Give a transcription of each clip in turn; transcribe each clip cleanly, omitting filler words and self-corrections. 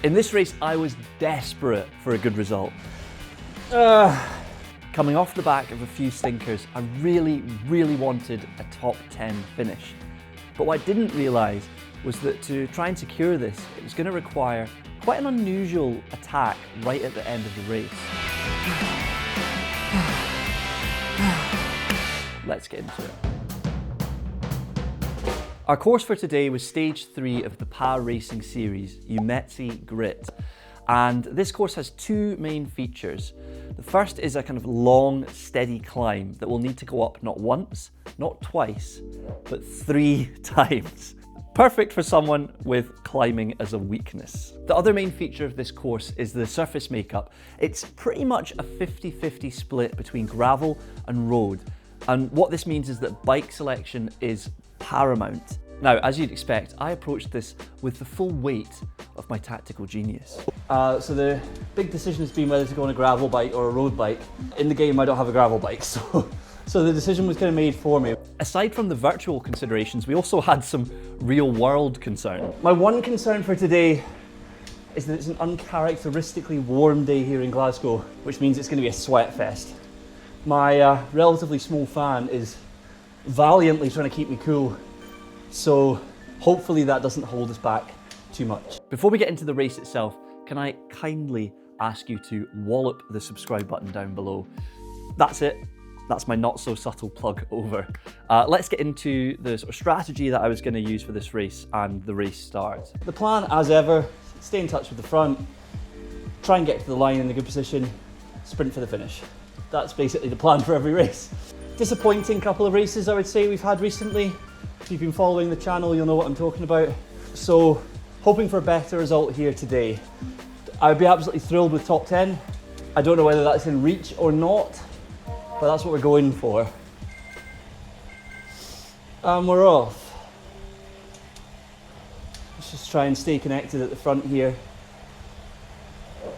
In this race, I was desperate for a good result. Coming off the back of a few stinkers, I really wanted a top 10 finish. But what I didn't realise was that to try and secure this, it was going to require quite an unusual attack right at the end of the race. Let's get into it. Our course for today was stage 3 of the PA Racing series, nemesis Grit. And this course has two main features. The first is a kind of long, steady climb that we'll need to go up not once, not twice, but 3 times. Perfect for someone with climbing as a weakness. The other main feature of this course is the surface makeup. It's pretty much a 50-50 split between gravel and road. And what this means is that bike selection is paramount. Now, as you'd expect, I approached this with the full weight of my tactical genius. So the big decision has been whether to go on a gravel bike or a road bike. In the game, I don't have a gravel bike, so the decision was kind of made for me. Aside from the virtual considerations, we also had some real-world concern. My one concern for today is that it's an uncharacteristically warm day here in Glasgow, which means it's going to be a sweat fest. My relatively small fan is valiantly trying to keep me cool, so hopefully that doesn't hold us back too much. Before we get into the race itself, can I kindly ask you to wallop the subscribe button down below? That's it. That's my not so subtle plug over. Let's get into the sort of strategy that I was going to use for this race and the race start. The plan, as ever, stay in touch with the front, try and get to the line in a good position, sprint for the finish. That's basically the plan for every race. Disappointing couple of races, I would say, we've had recently. If you've been following the channel, you'll know what I'm talking about. So, hoping for a better result here today. I would be absolutely thrilled with top 10. I don't know whether that's in reach or not, but that's what we're going for. And we're off. Let's just try and stay connected at the front here.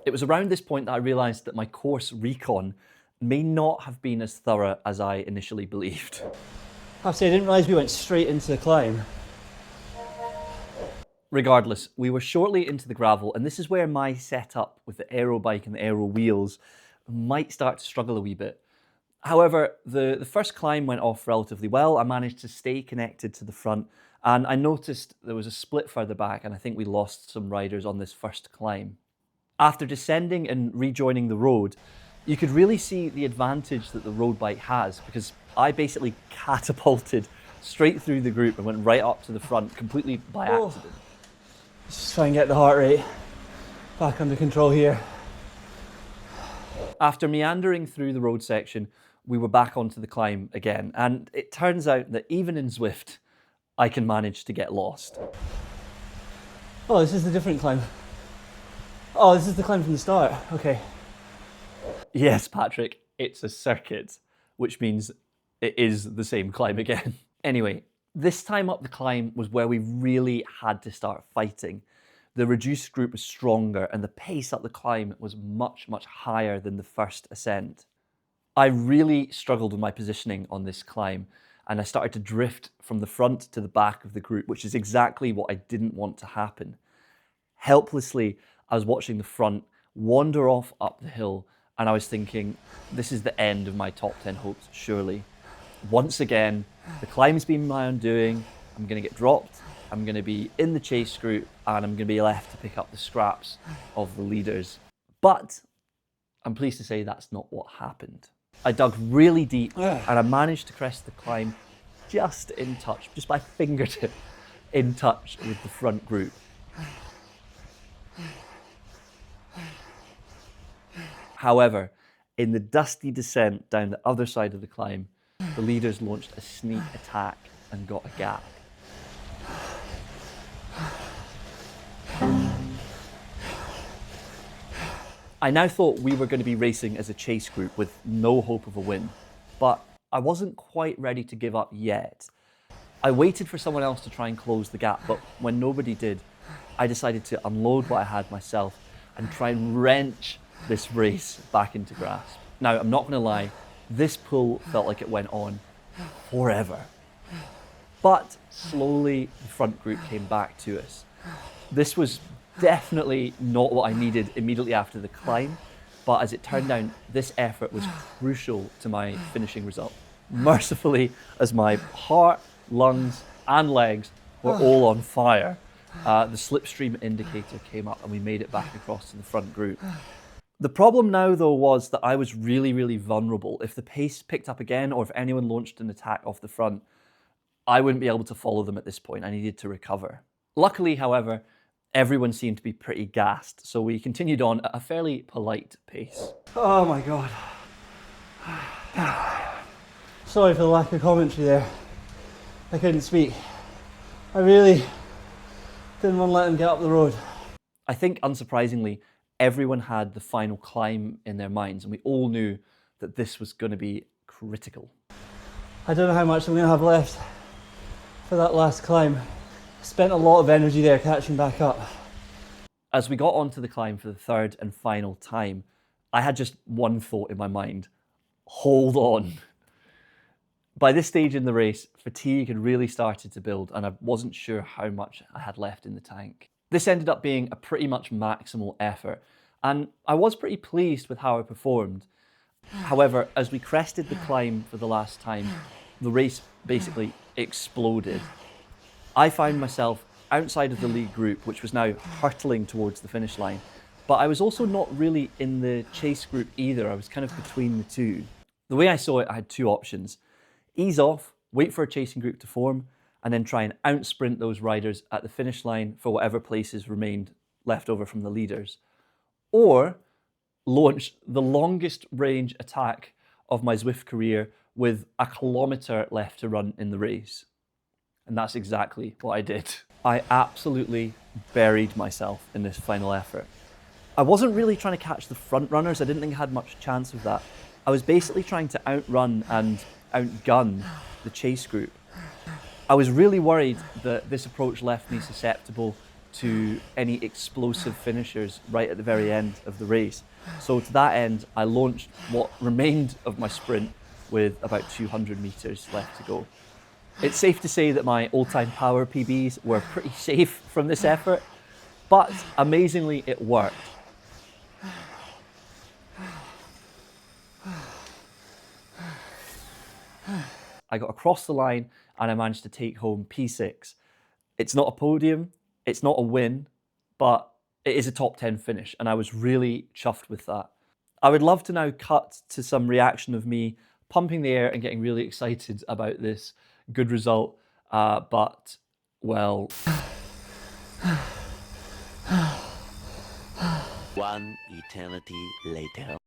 It was around this point that I realised that my course recon may not have been as thorough as I initially believed. I have to say, I didn't realise we went straight into the climb. Regardless, we were shortly into the gravel, and this is where my setup with the aero bike and the aero wheels might start to struggle a wee bit. However, the first climb went off relatively well. I managed to stay connected to the front, and I noticed there was a split further back, and I think we lost some riders on this first climb. After descending and rejoining the road, you could really see the advantage that the road bike has, because I basically catapulted straight through the group and went right up to the front completely by accident. Let's just try and get the heart rate back under control here. After meandering through the road section, we were back onto the climb again, and it turns out that even in Zwift, I can manage to get lost. Oh, this is the different climb. Oh, this is the climb from the start. Okay. Yes, Patrick, it's a circuit, which means it is the same climb again. Anyway, this time up the climb was where we really had to start fighting. The reduced group was stronger and the pace up the climb was much higher than the first ascent. I really struggled with my positioning on this climb, and I started to drift from the front to the back of the group, which is exactly what I didn't want to happen. Helplessly, I was watching the front wander off up the hill, and I was thinking, this is the end of my top 10 hopes, surely. Once again, the climb's been my undoing. I'm going to get dropped, I'm going to be in the chase group, and I'm going to be left to pick up the scraps of the leaders. But I'm pleased to say that's not what happened. I dug really deep, and I managed to crest the climb just in touch, just by fingertip, in touch with the front group. However, in the dusty descent down the other side of the climb, the leaders launched a sneak attack and got a gap. I now thought we were going to be racing as a chase group with no hope of a win, but I wasn't quite ready to give up yet. I waited for someone else to try and close the gap, but when nobody did, I decided to unload what I had myself and try and wrench this race back into grasp. Now, I'm not going to lie, this pull felt like it went on forever. But slowly, the front group came back to us. This was Definitely not what I needed immediately after the climb, but as it turned out, this effort was crucial to my finishing result. Mercifully, as my heart, lungs, and legs were all on fire, the slipstream indicator came up and we made it back across to the front group. The problem now, though, was that I was really vulnerable. If the pace picked up again, or if anyone launched an attack off the front, I wouldn't be able to follow them at this point. I needed to recover. Luckily, however, everyone seemed to be pretty gassed, so we continued on at a fairly polite pace. Oh my God. Sorry for the lack of commentary there. I couldn't speak. I really didn't want to let them get up the road. I think, unsurprisingly, everyone had the final climb in their minds, and we all knew that this was going to be critical. I don't know how much I'm going to have left for that last climb. I spent a lot of energy there catching back up. As we got onto the climb for the third and final time, I had just one thought in my mind: hold on. By this stage in the race, fatigue had really started to build, and I wasn't sure how much I had left in the tank. This ended up being a pretty much maximal effort, and I was pretty pleased with how I performed. However, as we crested the climb for the last time, the race basically exploded. I found myself outside of the lead group, which was now hurtling towards the finish line, but I was also not really in the chase group either. I was kind of between the two. The way I saw it, I had two options: ease off, wait for a chasing group to form, and then try and out-sprint those riders at the finish line for whatever places remained left over from the leaders. Or launch the longest range attack of my Zwift career with a kilometre left to run in the race. And that's exactly what I did. I absolutely buried myself in this final effort. I wasn't really trying to catch the front runners. I didn't think I had much chance of that. I was basically trying to outrun and outgun the chase group. I was really worried that this approach left me susceptible to any explosive finishers right at the very end of the race. So to that end, I launched what remained of my sprint with about 200 meters left to go. It's safe to say that my all-time power PBs were pretty safe from this effort, but amazingly it worked. I got across the line and I managed to take home P6. It's not a podium, it's not a win, but it is a top 10 finish, and I was really chuffed with that. I would love to now cut to some reaction of me pumping the air and getting really excited about this good result, but, well... One eternity later.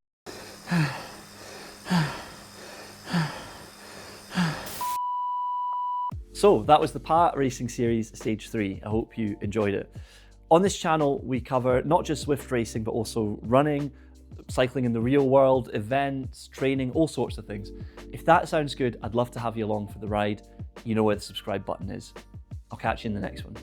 So that was the PA Racing Series Stage 3. I hope you enjoyed it. On this channel, we cover not just Zwift racing, but also running, cycling in the real world, events, training, all sorts of things. If that sounds good, I'd love to have you along for the ride. You know where the subscribe button is. I'll catch you in the next one.